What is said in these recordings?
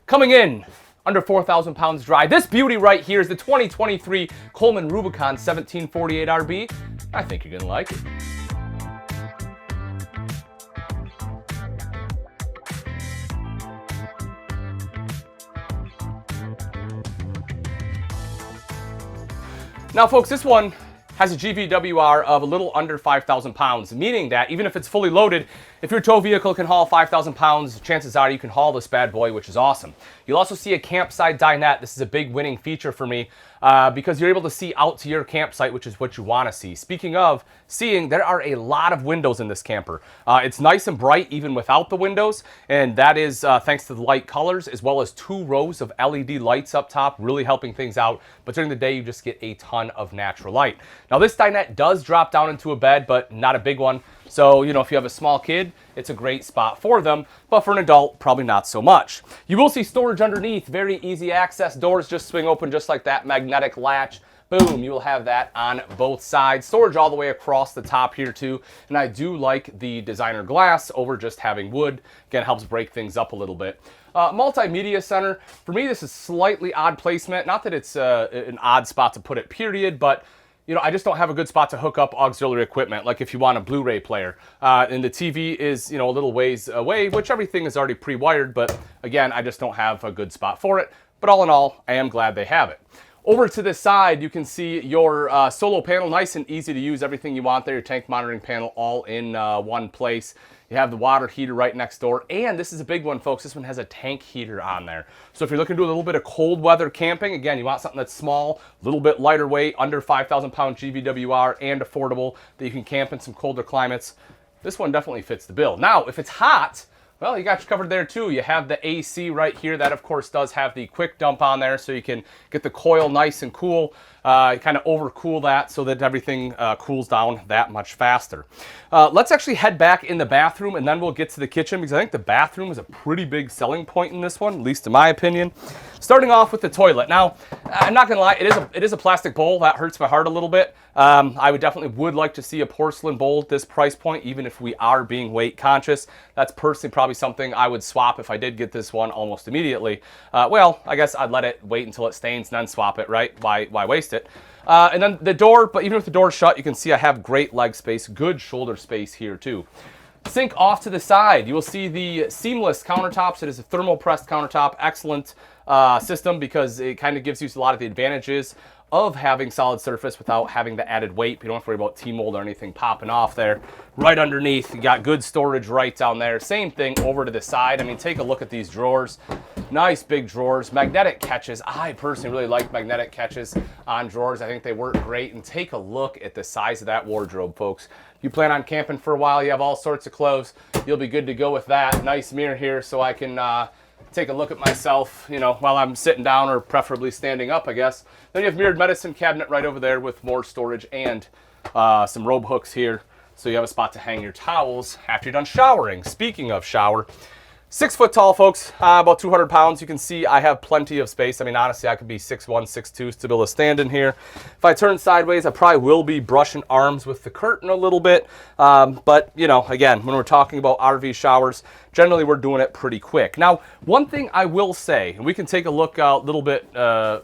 Coming in under 4,000 pounds dry. This beauty right here is the 2023 Coleman Rubicon 1748 RV. I think you're gonna like it. Now folks, this one has a GVWR of a little under 5,000 pounds, meaning that even if it's fully loaded, if your tow vehicle can haul 5,000 pounds, chances are you can haul this bad boy, which is awesome. You'll also see a campsite dinette. This is a big winning feature for me because you're able to see out to your campsite, which is what you want to see. Speaking of seeing, there are a lot of windows in this camper. It's nice and bright even without the windows, and that is thanks to the light colors, as well as 2 rows of LED lights up top, really helping things out. But during the day, you just get a ton of natural light. Now this dinette does drop down into a bed, but not a big one. So, you know, if you have a small kid, it's a great spot for them, but for an adult, probably not so much. You will see storage underneath, very easy access. Doors just swing open just like that, magnetic latch. Boom, you will have that on both sides. Storage all the way across the top here too. And I do like the designer glass over just having wood. Again, helps break things up a little bit. Multimedia center, for me this is slightly odd placement. Not that it's an odd spot to put it, period, but you know, I just don't have a good spot to hook up auxiliary equipment, like if you want a Blu-ray player. And the TV is, you know, a little ways away, which everything is already pre-wired, but again, I just don't have a good spot for it. But all in all, I am glad they have it. Over to the side, you can see your solo panel, nice and easy to use, everything you want there, your tank monitoring panel all in one place. You have the water heater right next door, and this is a big one, folks. This one has a tank heater on there. So if you're looking to do a little bit of cold weather camping, again, you want something that's small, a little bit lighter weight, under 5,000 pound GVWR, and affordable, that you can camp in some colder climates. This one definitely fits the bill. Now, if it's hot, well, you got you covered there too. You have the AC right here. That, of course, does have the quick dump on there, so you can get the coil nice and cool. Kind of overcool that so that everything cools down that much faster. Let's actually head back in the bathroom, and then we'll get to the kitchen, because I think the bathroom is a pretty big selling point in this one, at least in my opinion. Starting off with the toilet. Now, I'm not gonna lie, it is a plastic bowl. That hurts my heart a little bit. I would like to see a porcelain bowl at this price point, even if we are being weight conscious. That's personally probably something I would swap if I did get this one almost immediately. Well, I guess I'd let it wait until it stains and then swap it, right? Why waste it? And then the door, but even with the door shut, you can see I have great leg space, good shoulder space here too. Sink off to the side. You will see the seamless countertops. It is a thermal pressed countertop, excellent system, because it kind of gives you a lot of the advantages of having solid surface without having the added weight. You don't have to worry about T-mold or anything popping off there. Right underneath, you got good storage right down there. Same thing over to the side. I mean, take a look at these drawers. Nice big drawers, magnetic catches. I personally really like magnetic catches on drawers. I think they work great. And take a look at the size of that wardrobe, folks. You plan on camping for a while, you have all sorts of clothes, you'll be good to go with that. Nice mirror here so I can take a look at myself, you know, while I'm sitting down, or preferably standing up, I guess. Then you have mirrored medicine cabinet right over there with more storage, and some robe hooks here, so you have a spot to hang your towels after you're done showering. Speaking of shower, 6 foot tall, folks, about 200 pounds. You can see I have plenty of space. I mean, honestly, I could be 6'1", 6'2", to be able to stand in here. If I turn sideways, I probably will be brushing arms with the curtain a little bit. But, you know, again, when we're talking about RV showers, generally we're doing it pretty quick. Now, one thing I will say, and we can take a look a little bit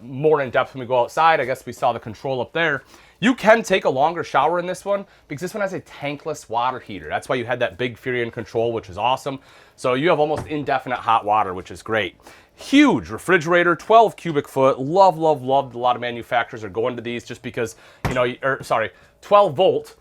more in depth when we go outside. I guess we saw the control up there. You can take a longer shower in this one, because this one has a tankless water heater. That's why you had that big Furion control, which is awesome. So you have almost indefinite hot water, which is great. Huge refrigerator, 12 cubic foot. Love, love, loved. A lot of manufacturers are going to these just because, you know, 12 volt.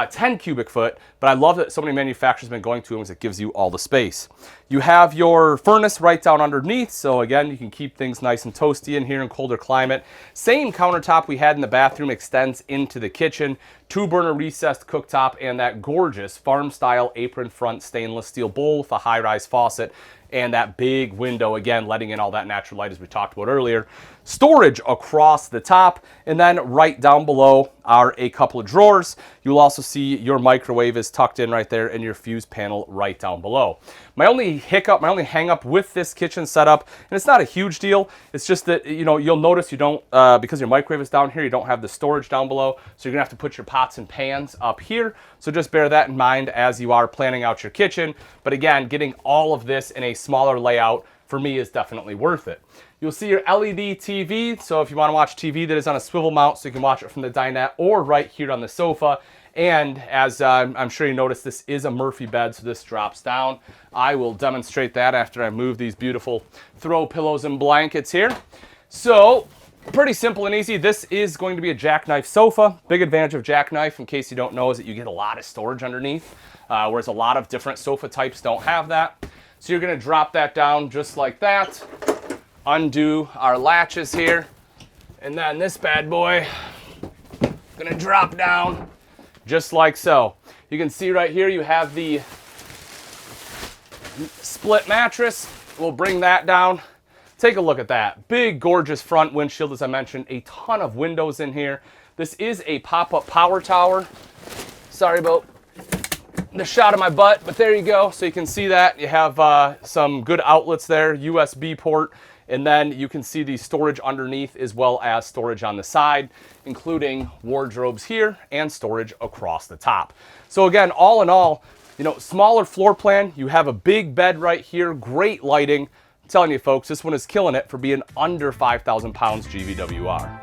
10 cubic foot, but I love that so many manufacturers have been going to them, because it gives you all the space. You have your furnace right down underneath, so again, you can keep things nice and toasty in here in colder climate. Same countertop we had in the bathroom extends into the kitchen. 2-burner recessed cooktop, and that gorgeous farm-style apron front stainless steel bowl with a high-rise faucet, and that big window, again, letting in all that natural light as we talked about earlier. Storage across the top, and then right down below are a couple of drawers. You'll also see your microwave is tucked in right there, and your fuse panel right down below. My only hiccup, my only hang up with this kitchen setup, and it's not a huge deal, it's just that, you know, you'll notice you don't, because your microwave is down here, you don't have the storage down below, so you're gonna have to put your pots and pans up here. So just bear that in mind as you are planning out your kitchen. But again, getting all of this in a smaller layout for me is definitely worth it. You'll see your LED TV, so if you want to watch TV that is on a swivel mount so you can watch it from the dinette or right here on the sofa. And as I'm sure you noticed, this is a Murphy bed, so this drops down. I will demonstrate that after I move these beautiful throw pillows and blankets here. So pretty simple and easy. This is going to be a jackknife sofa. Big advantage of jackknife, in case you don't know, is that you get a lot of storage underneath, whereas a lot of different sofa types don't have that. So you're going to drop that down just like that, undo our latches here, and then this bad boy going to drop down just like so. You can see right here you have the split mattress. We'll bring that down. Take a look at that. Big, gorgeous front windshield, as I mentioned. A ton of windows in here. This is a pop-up power tower. Sorry about the shot of my butt, but there you go. So you can see that. You have some good outlets there, USB port, and then you can see the storage underneath as well as storage on the side, including wardrobes here and storage across the top. So again, all in all, you know, smaller floor plan. You have a big bed right here, great lighting. I'm telling you folks, this one is killing it for being under 5,000 pounds GVWR.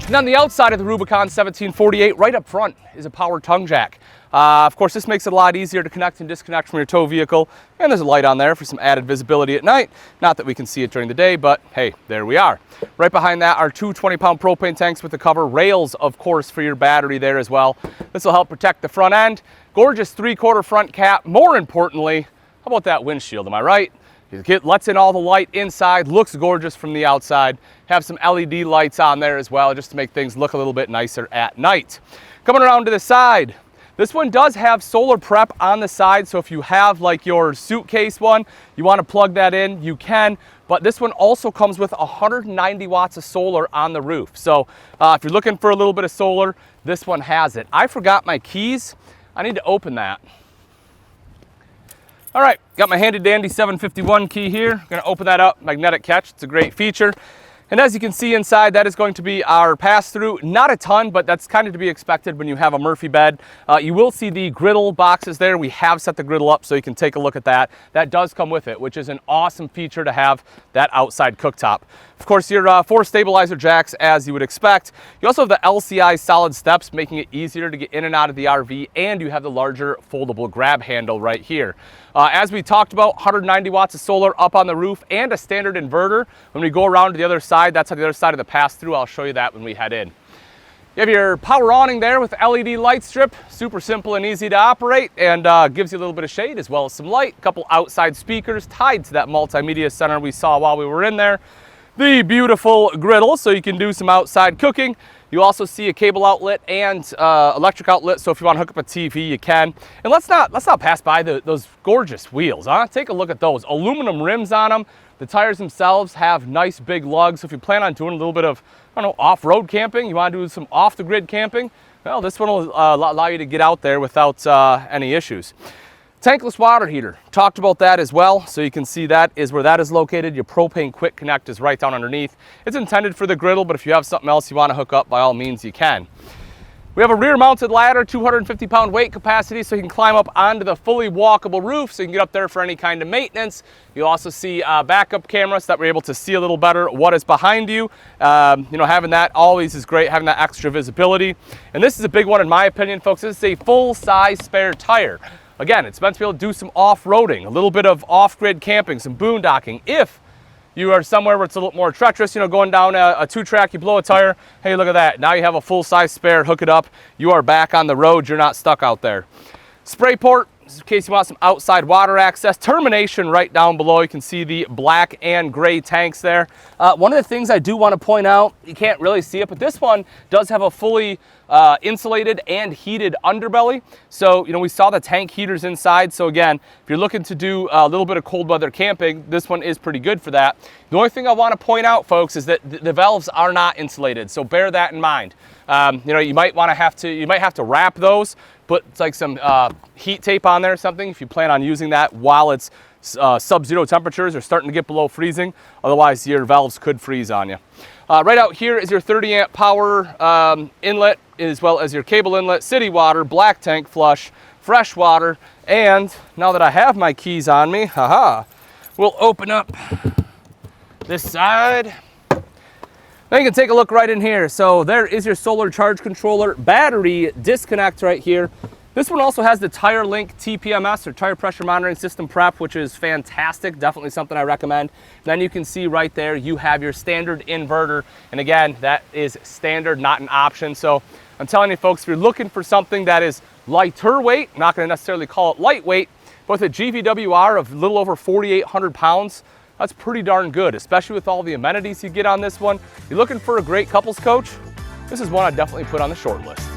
And on the outside of the Rubicon 1748, right up front, is a power tongue jack. Of course, this makes it a lot easier to connect and disconnect from your tow vehicle. And there's a light on there for some added visibility at night. Not that we can see it during the day, but hey, there we are. Right behind that are two 20-pound propane tanks with the cover. Rails, of course, for your battery there as well. This will help protect the front end. Gorgeous 3/4 front cap. More importantly, how about that windshield, am I right? It lets in all the light inside, looks gorgeous from the outside. Have some LED lights on there as well, just to make things look a little bit nicer at night. Coming around to the side, this one does have solar prep on the side, so if you have like your suitcase one, you want to plug that in, you can. But this one also comes with 190 watts of solar on the roof. So if you're looking for a little bit of solar, this one has it. I forgot my keys. I need to open that. All right, got my handy dandy 751 key here. Gonna open that up, magnetic catch, it's a great feature. And as you can see inside, that is going to be our pass-through. Not a ton, but that's kind of to be expected when you have a Murphy bed. You will see the griddle boxes there. We have set the griddle up so you can take a look at that. That does come with it, which is an awesome feature to have that outside cooktop. Of course, your 4 stabilizer jacks, as you would expect. You also have the LCI solid steps, making it easier to get in and out of the RV, and you have the larger foldable grab handle right here. As we talked about, 190 watts of solar up on the roof and a standard inverter. When we go around to the other side, that's on the other side of the pass-through. I'll show you that when we head in. You have your power awning there with LED light strip. Super simple and easy to operate, and gives you a little bit of shade as well as some light. A couple outside speakers tied to that multimedia center we saw while we were in there. The beautiful griddle, so you can do some outside cooking. You also see a cable outlet and electric outlet, so if you want to hook up a TV, you can. And let's not pass by those gorgeous wheels, huh? Take a look at those. Aluminum rims on them. The tires themselves have nice big lugs, so if you plan on doing a little bit of, I don't know, off-road camping, you want to do some off-the-grid camping, well, this one will allow you to get out there without any issues. Tankless water heater, talked about that as well, so you can see that is where that is located. Your propane quick connect is right down underneath. It's intended for the griddle, but if you have something else you want to hook up, by all means you can. We have a rear mounted ladder, 250 pound weight capacity, so you can climb up onto the fully walkable roof, so you can get up there for any kind of maintenance. You'll also see backup cameras that we're able to see a little better what is behind you. You know, having that always is great, having that extra visibility. And this is a big one in my opinion, folks. This is a full-size spare tire. Again, it's meant to be able to do some off-roading, a little bit of off-grid camping, some boondocking. If you are somewhere where it's a little more treacherous, you know, going down a 2-track, you blow a tire, hey, look at that. Now you have a full-size spare, hook it up. You are back on the road. You're not stuck out there. Spray port, in case you want some outside water access. Termination right down below. You can see the black and gray tanks there. One of the things I do want to point out, you can't really see it, but this one does have a fully insulated and heated underbelly. So, you know, we saw the tank heaters inside. So again, if you're looking to do a little bit of cold weather camping, this one is pretty good for that. The only thing I want to point out, folks, is that the valves are not insulated. So bear that in mind. You know, you might have to wrap those, put like some heat tape on there or something if you plan on using that while it's sub-zero temperatures or starting to get below freezing. Otherwise, your valves could freeze on you. Right out here is your 30 amp power inlet, as well as your cable inlet, city water, black tank flush, fresh water, And now that I have my keys on me, we'll open up this side. Now you can take a look right in here. So there is your solar charge controller battery disconnect right here. This one also has the Tire Link TPMS, or tire pressure monitoring system prep, which is fantastic. Definitely something I recommend. Then you can see right there, you have your standard inverter. And again, that is standard, not an option. So I'm telling you folks, if you're looking for something that is lighter weight, I'm not gonna necessarily call it lightweight, but with a GVWR of a little over 4,800 pounds, that's pretty darn good, especially with all the amenities you get on this one. You're looking for a great couples coach, this is one I'd definitely put on the short list.